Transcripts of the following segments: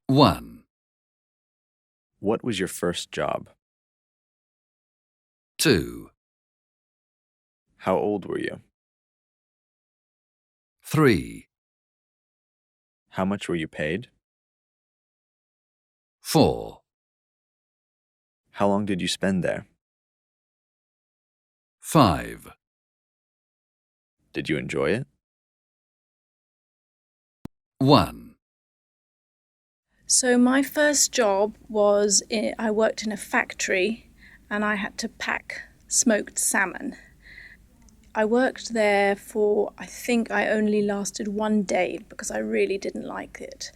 1, What was your first job? 2, How old were you? 3, How much were you paid? 4, How long did you spend there? 5, Did you enjoy it? 1, So my first job was I worked in a factory and I had to pack smoked salmon. I worked there for, I think I only lasted 1 day because I really didn't like it.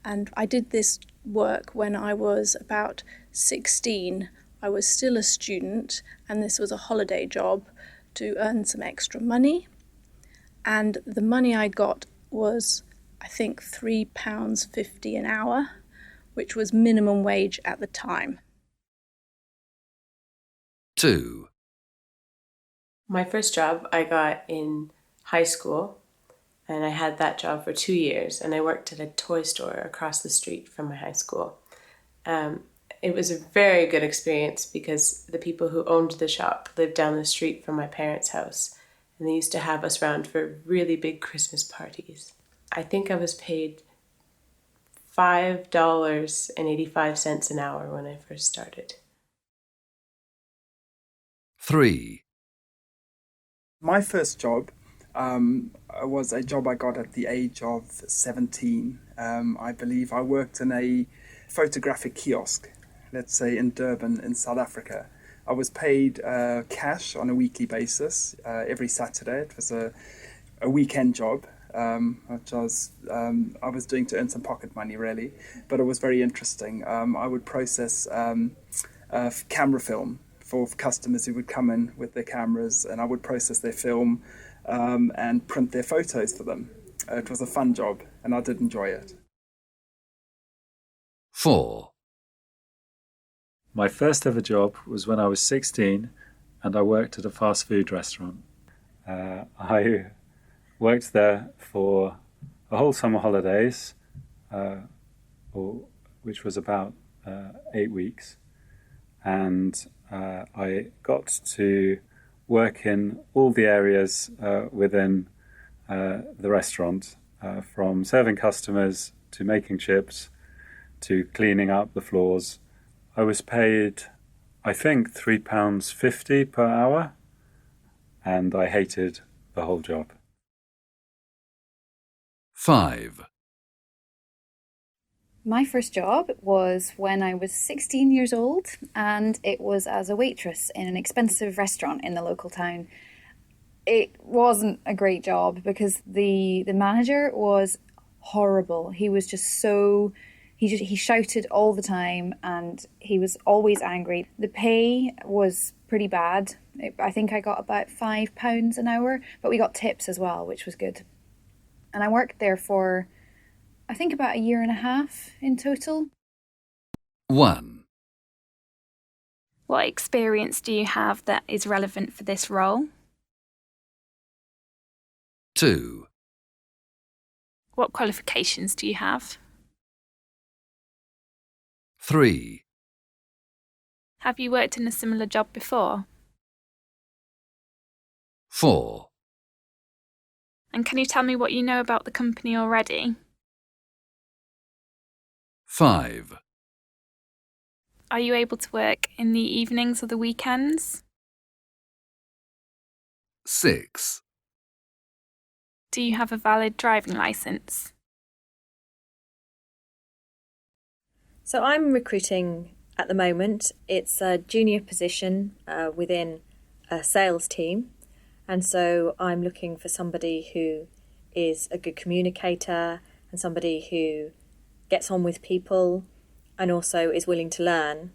And I did this work when I was about 16. I was still a student and this was a holiday job to earn some extra money. And the money I got was, I think, £3.50 an hour, which was minimum wage at the time. 2, My first job I got in high school, and I had that job for 2 years, and I worked at a toy store across the street from my high school. It was a very good experience because the people who owned the shop lived down the street from my parents' house, and they used to have us round for really big Christmas parties. I think I was paid $5.85 an hour when I first started. 3, My first job was a job I got at the age of 17. I believe I worked in a photographic kiosk, let's say in Durban in South Africa. I was paid cash on a weekly basis every Saturday. It was a weekend job, which I was doing to earn some pocket money really, but it was very interesting. I would process camera film for customers who would come in with their cameras, and I would process their film and print their photos for them. It was a fun job and I did enjoy it. 4, My first ever job was when I was 16 and I worked at a fast food restaurant. I worked there for a whole summer holidays, which was about 8 weeks, and I got to work in all the areas within the restaurant, from serving customers to making chips to cleaning up the floors. I was paid, I think, £3.50 per hour, and I hated the whole job. 5, My first job was when I was 16 years old, and it was as a waitress in an expensive restaurant in the local town. It wasn't a great job because the manager was horrible. He was just so... He shouted all the time and he was always angry. The pay was pretty bad. I think I got about £5 an hour, but we got tips as well, which was good. And I worked there for, I think, about 1.5 years in total. 1, What experience do you have that is relevant for this role? 2, What qualifications do you have? 3, Have you worked in a similar job before? 4, And can you tell me what you know about the company already? 5, Are you able to work in the evenings or the weekends? 6, Do you have a valid driving licence? So I'm recruiting at the moment. It's a junior position within a sales team. And so I'm looking for somebody who is a good communicator and somebody who gets on with people and also is willing to learn.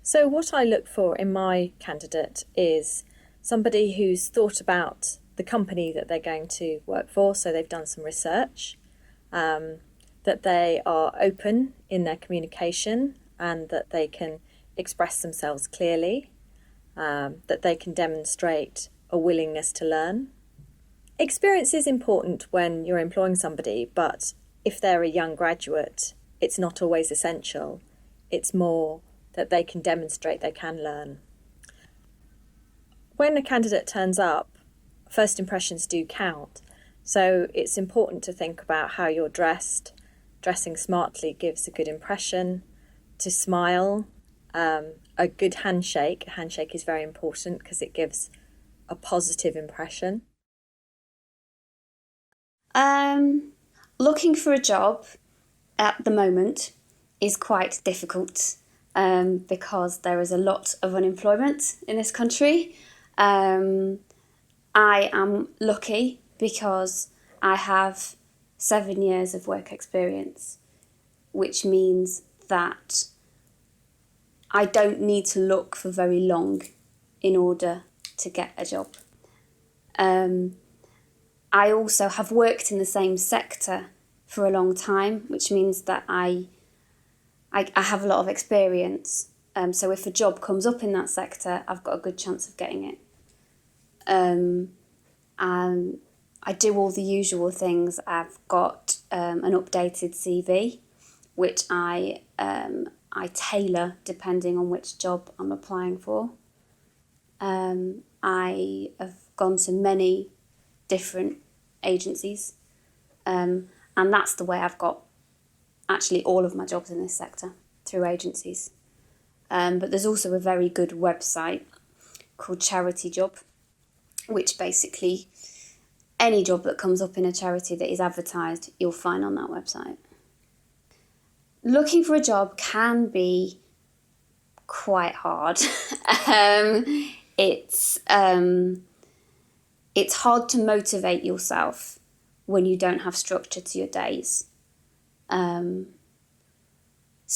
So what I look for in my candidate is somebody who's thought about the company that they're going to work for, so they've done some research, that they are open in their communication and that they can express themselves clearly, that they can demonstrate a willingness to learn. Experience is important when you're employing somebody, but if they're a young graduate, it's not always essential. It's more that they can demonstrate they can learn. When a candidate turns up, first impressions do count. So it's important to think about how you're dressed. Dressing smartly gives a good impression. To smile, a good handshake. A handshake is very important because it gives a positive impression. Looking for a job at the moment is quite difficult because there is a lot of unemployment in this country. I am lucky because I have 7 years of work experience, which means that I don't need to look for very long in order to get a job. I also have worked in the same sector for a long time, which means that I have a lot of experience. So if a job comes up in that sector, I've got a good chance of getting it. And I do all the usual things. I've got an updated CV, which I tailor depending on which job I'm applying for. I have gone to many different agencies, and that's the way I've got actually all of my jobs in this sector, through agencies. But there's also a very good website called Charity Job, which basically any job that comes up in a charity that is advertised, you'll find on that website. Looking for a job can be quite hard. It's hard to motivate yourself when you don't have structure to your days. So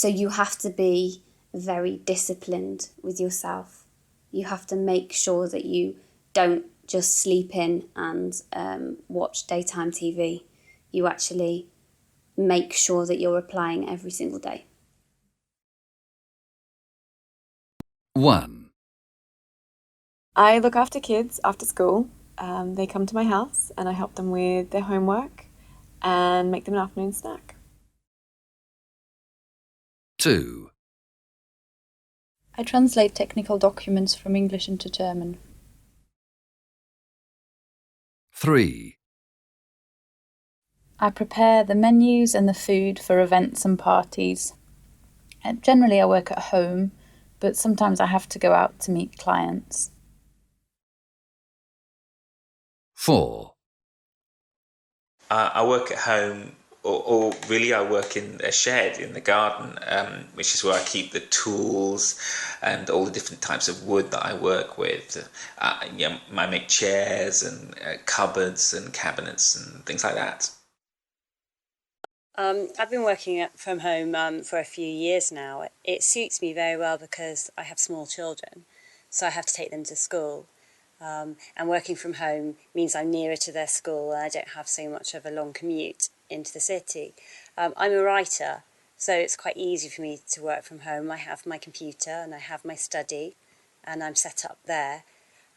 you have to be very disciplined with yourself. You have to make sure that you don't just sleep in and watch daytime TV. You actually make sure that you're applying every single day. 1. I look after kids after school. They come to my house and I help them with their homework and make them an afternoon snack. 2. I translate technical documents from English into German. 3. I prepare the menus and the food for events and parties. Generally I work at home, but sometimes I have to go out to meet clients. 4. I work at home, or really I work in a shed in the garden, which is where I keep the tools and all the different types of wood that I work with. I make chairs and cupboards and cabinets and things like that. I've been working from home for a few years now. It suits me very well because I have small children, so I have to take them to school. And working from home means I'm nearer to their school and I don't have so much of a long commute into the city. I'm a writer, so it's quite easy for me to work from home. I have my computer and I have my study and I'm set up there.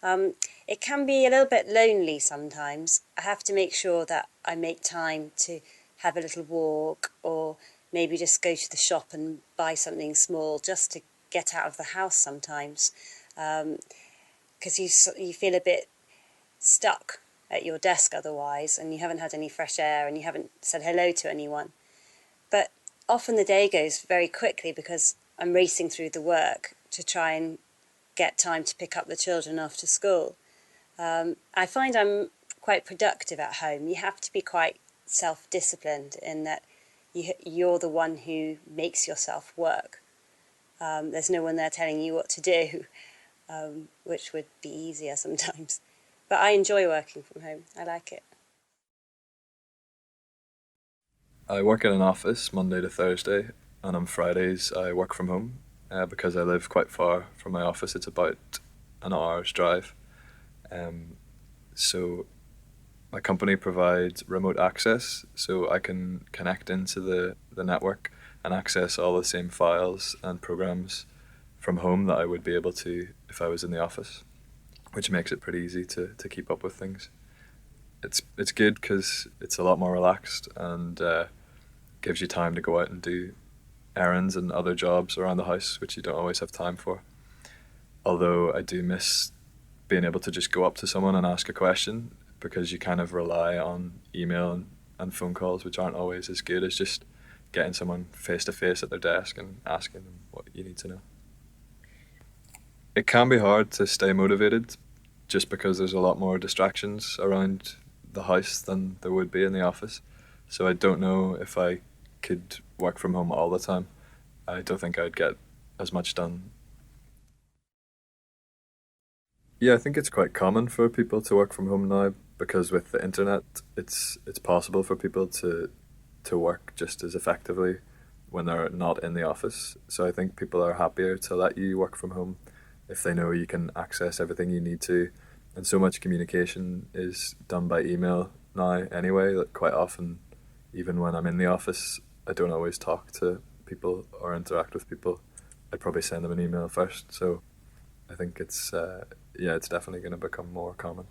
It can be a little bit lonely sometimes. I have to make sure that I make time to have a little walk or maybe just go to the shop and buy something small just to get out of the house sometimes. Because you feel a bit stuck at your desk otherwise, and you haven't had any fresh air and you haven't said hello to anyone. But often the day goes very quickly because I'm racing through the work to try and get time to pick up the children after school. I find I'm quite productive at home. You have to be quite self-disciplined in that you're the one who makes yourself work. There's no one there telling you what to do. Which would be easier sometimes. But I enjoy working from home. I like it. I work in an office Monday to Thursday, and on Fridays I work from home because I live quite far from my office. It's about an hour's drive. So my company provides remote access, so I can connect into the network and access all the same files and programs from home that I would be able to if I was in the office, which makes it pretty easy to keep up with things. It's good because it's a lot more relaxed and gives you time to go out and do errands and other jobs around the house, which you don't always have time for. Although I do miss being able to just go up to someone and ask a question, because you kind of rely on email and phone calls, which aren't always as good as just getting someone face to face at their desk and asking them what you need to know. It can be hard to stay motivated just because there's a lot more distractions around the house than there would be in the office. So I don't know if I could work from home all the time. I don't think I'd get as much done. Yeah, I think it's quite common for people to work from home now, because with the internet, it's possible for people to work just as effectively when they're not in the office. So I think people are happier to let you work from home if they know you can access everything you need to. And so much communication is done by email now anyway, that quite often, even when I'm in the office, I don't always talk to people or interact with people. I'd probably send them an email first. So I think it's definitely going to become more common.